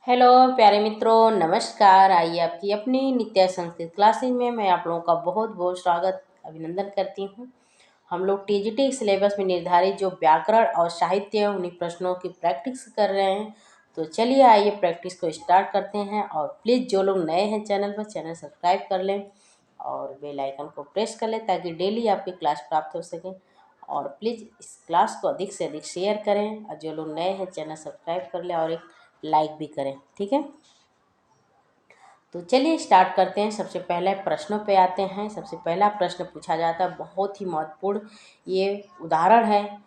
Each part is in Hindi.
हेलो प्यारे मित्रों, नमस्कार। आइए आपकी अपनी नित्य संस्कृत क्लासेज में मैं आप लोगों का बहुत बहुत स्वागत अभिनंदन करती हूँ। हम लोग टीजीटी सिलेबस में निर्धारित जो व्याकरण और साहित्य है उन्हीं प्रश्नों की प्रैक्टिस कर रहे हैं। तो चलिए आइए प्रैक्टिस को स्टार्ट करते हैं। और प्लीज़ जो लोग नए हैं चैनल पर, चैनल सब्सक्राइब कर लें और बेल आइकन को प्रेस कर लें ताकि डेली आपकी क्लास प्राप्त हो सके। और प्लीज़ इस क्लास को अधिक से अधिक शेयर करें और जो लोग नए हैं चैनल सब्सक्राइब कर लें और एक लाइक भी करें, ठीक है। तो चलिए स्टार्ट करते हैं। सबसे पहले प्रश्नों पे आते हैं। सबसे पहला प्रश्न पूछा जाता है, बहुत ही महत्वपूर्ण ये उदाहरण है।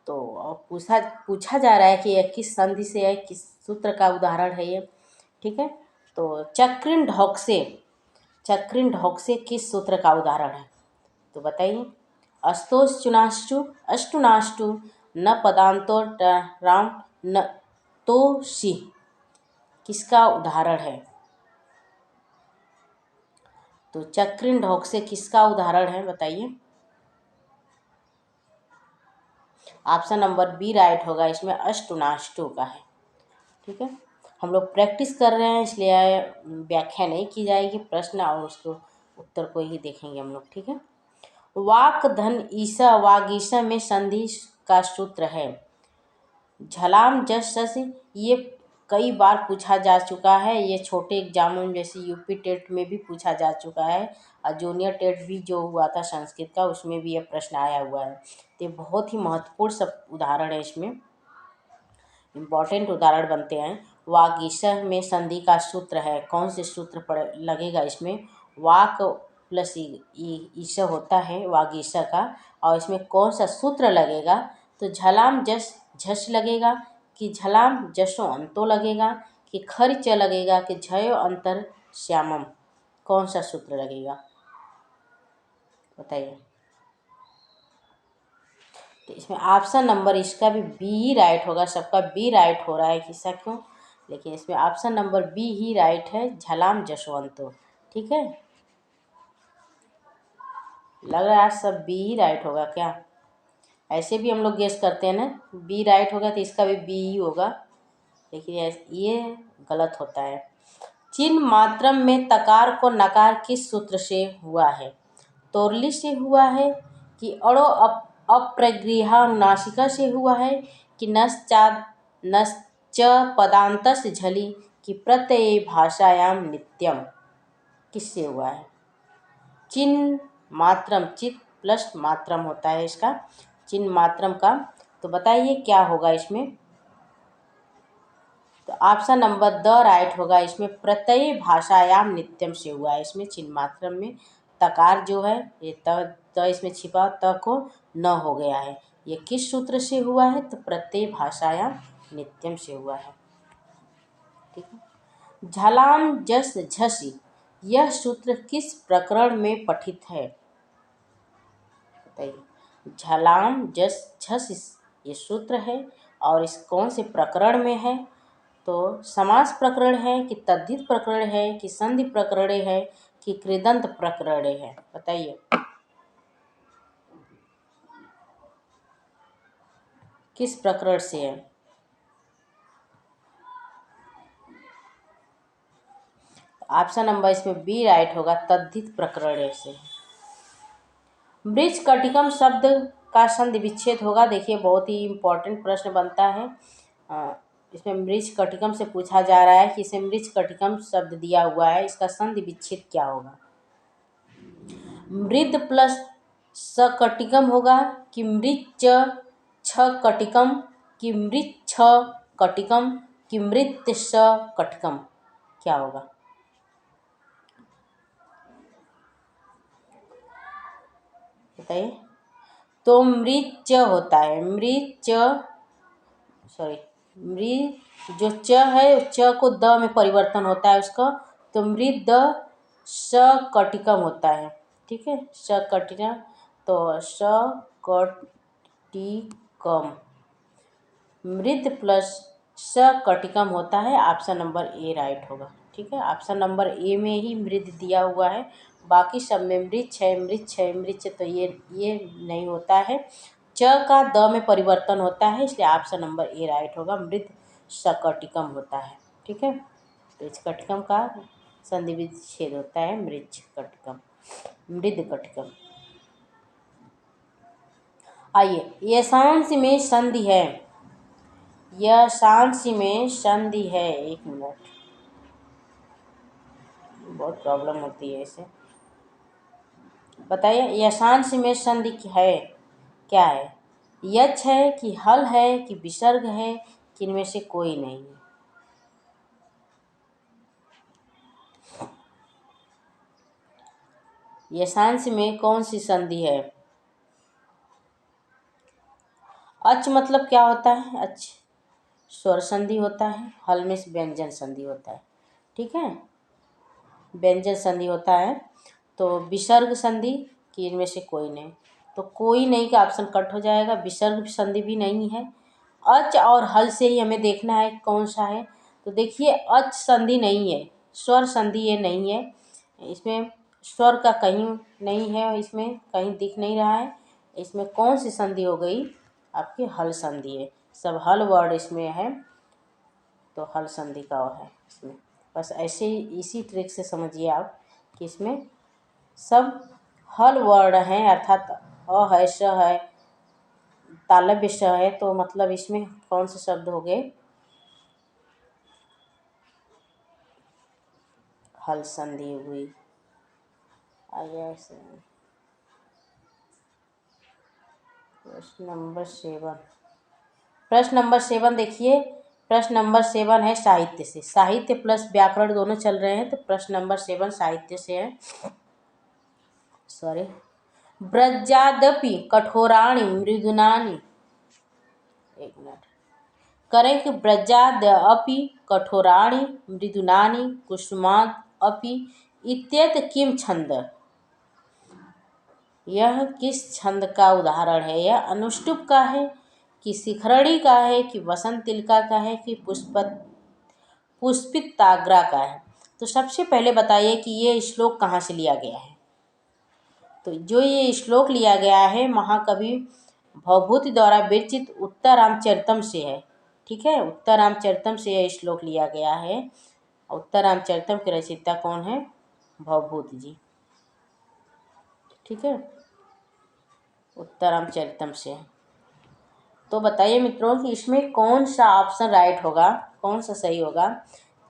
तो पूछा जा रहा है कि यह किस संधि से है, किस सूत्र का उदाहरण है ये, ठीक है। तो चक्रिन ढोक से किस सूत्र का उदाहरण है, तो बताइए। अस्तोश्चुनाश्चु अष्टुनाष्टु न पदांतो राम न तो सी किसका उदाहरण है। तो चक्रिन ढोक से किसका उदाहरण है बताइए। ऑप्शन नंबर बी राइट होगा, इसमें अष्टुनाष्टु का है, ठीक है। हम लोग प्रैक्टिस कर रहे हैं इसलिए व्याख्या नहीं की जाएगी, प्रश्न और उसको उत्तर को ही देखेंगे हम लोग, ठीक है। वाक धन ईसा वागीसा में संधि का सूत्र है झलाम जस सस। ये कई बार पूछा जा चुका है, ये छोटे एग्जामों में जैसे यूपी टेट में भी पूछा जा चुका है और जूनियर टेट भी जो हुआ था संस्कृत का उसमें भी ये प्रश्न आया हुआ है। तो ये बहुत ही महत्वपूर्ण सब उदाहरण है, इसमें इम्पॉर्टेंट उदाहरण बनते हैं। वागीसा में संधि का सूत्र है, कौन से सूत्र पर लगेगा इसमें। वाक प्लस ईसा होता है वागीसा का, और इसमें कौन सा सूत्र लगेगा। तो झलाम जस झस लगेगा कि झलाम जसो अंतो लगेगा कि खर्च लगेगा कि झयो अंतर श्यामम, कौन सा सूत्र लगेगा बताइए। तो इसमें ऑप्शन नंबर इसका भी बी ही राइट होगा, सबका बी राइट हो रहा है, किस्सा क्यों, लेकिन इसमें ऑप्शन नंबर बी ही राइट है, झलाम जसवंतो, ठीक है। लग रहा है सब बी ही राइट होगा क्या, ऐसे भी हम लोग गेस करते हैं ना, बी राइट होगा तो इसका भी बी ही होगा, लेकिन ये गलत होता है। चिन्ह मात्रम में तकार को नकार किस सूत्र से हुआ है, तोरली से हुआ है कि अड़ो अप्रगृहानुनासिका से हुआ है कि नश्च पदांतस झली कि प्रत्यय भाषायाम नित्यम, किससे हुआ है। चिन्ह मात्रम, चित प्लस मात्रम होता है इसका, चिन्ह मात्रम का। तो बताइए क्या होगा इसमें। तो ऑप्शन नंबर द राइट होगा, इसमें प्रत्यय भाषायाम नित्यम से हुआ है। इसमें चिन्ह मात्रम में तकार जो है ये त इसमें छिपा त को न हो गया है। ये किस सूत्र से हुआ है, तो प्रत्यय भाषायाम नित्यम से हुआ है, ठीक है। झलाम जस झसी यह सूत्र किस प्रकरण में पठित है बताइए। झलाम जस झस ये सूत्र है और इस कौन से प्रकरण में है। तो समास प्रकरण है कि तद्धित प्रकरण है कि संधि प्रकरण है कि कृदंत प्रकरण है बताइए, किस प्रकरण से है। ऑप्शन नंबर इसमें बी राइट होगा, तद्धित प्रकरण से। मृच कटिकम शब्द का संधि विच्छेद होगा, देखिए बहुत ही इम्पोर्टेंट प्रश्न बनता है। इसमें मृच कटिकम से पूछा जा रहा है कि इसे मृच कटिकम शब्द दिया हुआ है, इसका संधि विच्छेद क्या होगा। मृद प्लस सकटिकम होगा कि मृच छ कटिकम कि मृच्छ कटिकम कि मृत स कटिकम, क्या होगा बताइए। तो मृच होता है, जो च है च को द में परिवर्तन होता है उसका, तो मृद स कटिकम होता है, ठीक है। स कटिकम, तो स कटिकम मृद प्लस स कटिकम होता है, ऑप्शन नंबर ए राइट होगा, ठीक है। ऑप्शन नंबर ए में ही मृद दिया हुआ है, बाकी सब में मृच्छ है तो ये नहीं होता है। च का द में परिवर्तन होता है, इसलिए ऑप्शन नंबर ए राइट होगा, मृद सकटिकम होता है, ठीक है। तो इस कटकम का संधि विच्छेद होता है मृज कटकम, मृद कटकम। आइए, यशांश में संधि है, यशांश में संधि है, 1 मिनट, बहुत प्रॉब्लम होती है इसे। बताइए यशांश में संधि है, क्या है? यच है कि हल है कि विसर्ग है कि इनमें से कोई नहीं है? यशांश में कौन सी संधि है? अच मतलब क्या होता है? अच स्वर संधि होता है, हल में व्यंजन संधि होता है, ठीक है, व्यंजन संधि होता है। तो विसर्ग संधि कि इनमें से कोई नहीं, तो कोई नहीं का ऑप्शन कट हो जाएगा। विसर्ग संधि भी नहीं है। अच और हल से ही हमें देखना है कौन सा है। तो देखिए अच संधि नहीं है, स्वर संधि ये नहीं है, इसमें स्वर का कहीं नहीं है, इसमें कहीं दिख नहीं रहा है। इसमें कौन सी संधि हो गई? आपकी हल संधि है, सब हल वर्ड इसमें है, तो हल संधि का है इसमें। बस ऐसे ही इसी ट्रिक से समझिए आप कि इसमें सब हल वर्ड हैं, अर्थात अ है, श है, तालव्य श है, तो मतलब इसमें कौन से शब्द हो गए? हल संधि हुई। आइए प्रश्न नंबर 7, प्रश्न नंबर 7 देखिए, प्रश्न नंबर 7 है साहित्य से। साहित्य प्लस व्याकरण दोनों चल रहे हैं, तो प्रश्न नंबर 7 साहित्य से है। सॉरी, ब्रजादपि कठोराणि मृदुनानि, 1 मिनट, करें कि ब्रजाद अपि कठोराणि मृदुनानि कुसुमाद अपि इत्येत किम छंद? यह किस छंद का उदाहरण है? यह अनुष्टुप का है कि शिखरणी का है कि वसंतिलका का है कि पुष्पिताग्रा का है? तो सबसे पहले बताइए कि ये श्लोक कहाँ से लिया गया है? तो जो ये श्लोक लिया गया है महाकवि भवभूति द्वारा विरचित उत्तरामचरितम से है, ठीक है, उत्तरामचरितम से यह श्लोक लिया गया है। उत्तरामचरितम के रचयिता कौन है? भवभूति जी, ठीक है, उत्तरामचरितम से। तो बताइए मित्रों कि इसमें कौन सा ऑप्शन राइट होगा, कौन सा सही होगा?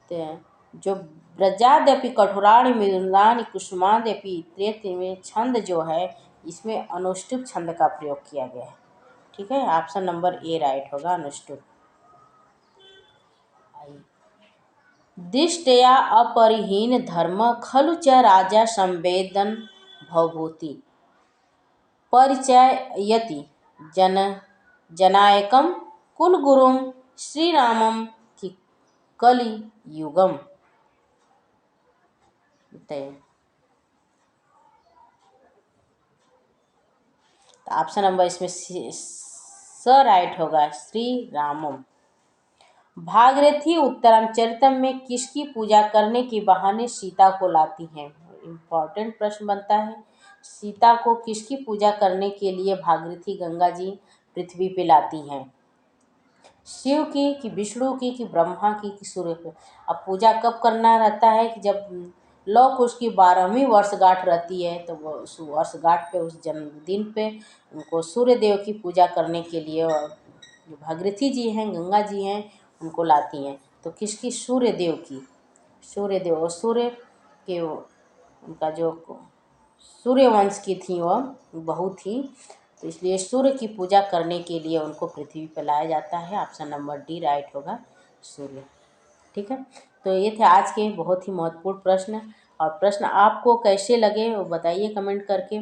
तो जो ब्रजाद्यपि कठोराणि मृदुलानि कुसुमाद्यपि इत्येते में छंद जो है, इसमें अनुष्टुप छंद का प्रयोग किया गया है, ठीक है, ऑप्शन नंबर ए राइट होगा, अनुष्टुप। दिष्टया अपरिहीन धर्म खलु च राजा संवेदन भवभूति परिचयति जनायकम कुलगुरुम श्रीरामम की कलियुगम। तो ऑप्शन नंबर इसमें स राइट होगा, श्री रामम। भागीरथी उत्तरामचरितम में किसकी पूजा करने के बहाने सीता को लाती हैं? इम्पॉर्टेंट प्रश्न बनता है। सीता को किसकी पूजा करने के लिए भागीरथी गंगा जी पृथ्वी पे लाती हैं? शिव की कि विष्णु की कि ब्रह्मा की कि सूर्य की? अब पूजा कब करना रहता है कि जब लौ कुश की 12वीं वर्षगांठ रहती है, तो वो उस वर्षगांठ पे, उस जन्मदिन पे उनको सूर्य देव की पूजा करने के लिए जो भागीरथी जी हैं, गंगा जी हैं, उनको लाती हैं। तो किसकी? सूर्य देव की, सूर्य देव, और सूर्य के उनका जो सूर्यवंश की थी वह बहू थी, तो इसलिए सूर्य की पूजा करने के लिए उनको पृथ्वी पर लाया जाता है। ऑप्शन नंबर डी राइट होगा, सूर्य, ठीक है। तो ये थे आज के बहुत ही महत्वपूर्ण प्रश्न, और प्रश्न आपको कैसे लगे वो बताइए कमेंट करके।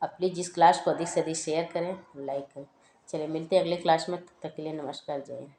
आप प्लीज़ इस क्लास को अधिक से अधिक शेयर करें, लाइक करें। चलिए मिलते हैं अगले क्लास में, तब तक के लिए नमस्कार, जय हिंद।